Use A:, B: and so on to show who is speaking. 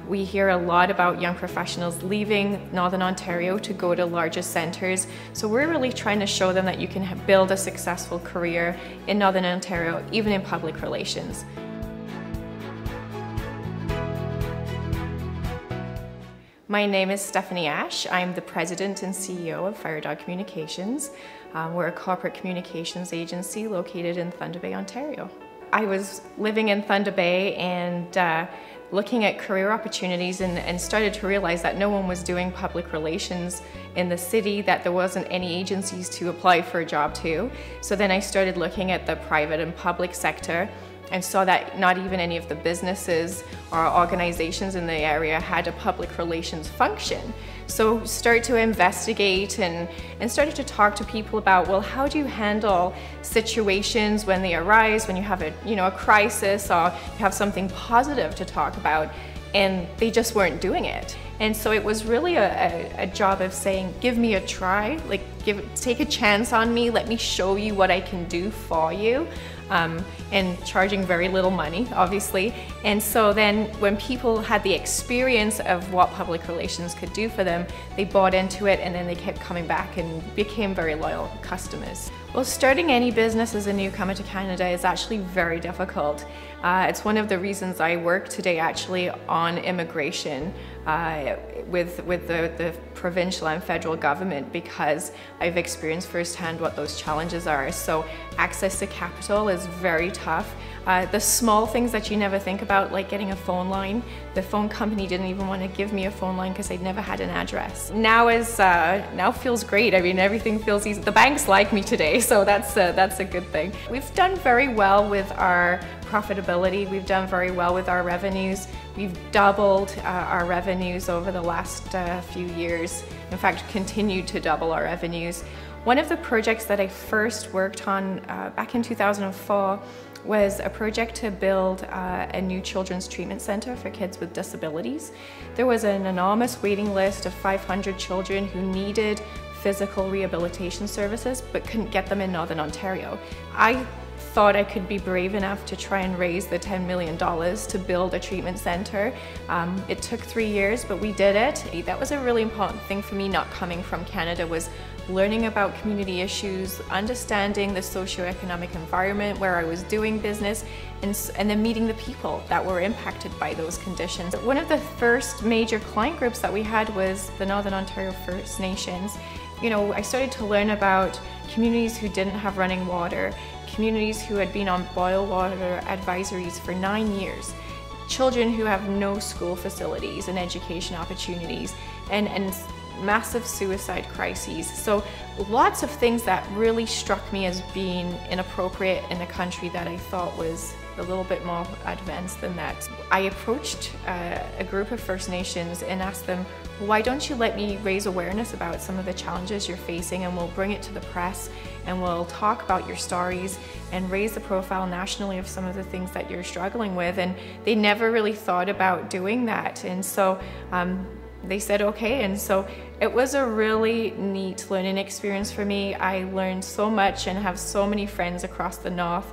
A: We hear a lot about young professionals leaving Northern Ontario to go to larger centres. So we're really trying to show them that you can build a successful career in Northern Ontario, even in public relations. My name is Stephanie Ash. I'm the President and CEO of Firedog Communications. We're a corporate communications agency located in Thunder Bay, Ontario. I was living in Thunder Bay and looking at career opportunities and started to realize that no one was doing public relations in the city, that there wasn't any agencies to apply for a job to. So then I started looking at the private and public sector and saw that not even any of the businesses or organizations in the area had a public relations function. So started to investigate and started to talk to people about, well, how do you handle situations when they arise, when you have a crisis or you have something positive to talk about, and they just weren't doing it. And so it was really a job of saying, give me a try, like take a chance on me, let me show you what I can do for you. And charging very little money, obviously. And so then when people had the experience of what public relations could do for them, they bought into it and then they kept coming back and became very loyal customers. Well, starting any business as a newcomer to Canada is actually very difficult. It's one of the reasons I work today actually on immigration with the provincial and federal government, because I've experienced firsthand what those challenges are. So access to capital is very tough. The small things that you never think about, like getting a phone line. The phone company didn't even want to give me a phone line because I'd never had an address. Now feels great. I mean, everything feels easy. The banks like me today, so that's a good thing. We've done very well with our profitability. We've done very well with our revenues. We've doubled our revenues over the last few years. In fact, continued to double our revenues. One of the projects that I first worked on back in 2004 was a project to build a new children's treatment center for kids with disabilities. There was an enormous waiting list of 500 children who needed physical rehabilitation services but couldn't get them in Northern Ontario. I thought I could be brave enough to try and raise the $10 million to build a treatment center. It took 3 years, but we did it. That was a really important thing for me, not coming from Canada, was learning about community issues, understanding the socioeconomic environment where I was doing business, and then meeting the people that were impacted by those conditions. One of the first major client groups that we had was the Northern Ontario First Nations. You know, I started to learn about communities who didn't have running water, communities who had been on boil water advisories for 9 years, children who have no school facilities and education opportunities, and massive suicide crises. So lots of things that really struck me as being inappropriate in a country that I thought was a little bit more advanced than that. I approached a group of First Nations and asked them, why don't you let me raise awareness about some of the challenges you're facing, and we'll bring it to the press and we'll talk about your stories and raise the profile nationally of some of the things that you're struggling with. And they never really thought about doing that. And so they said okay, and so it was a really neat learning experience for me. I learned so much and have so many friends across the north.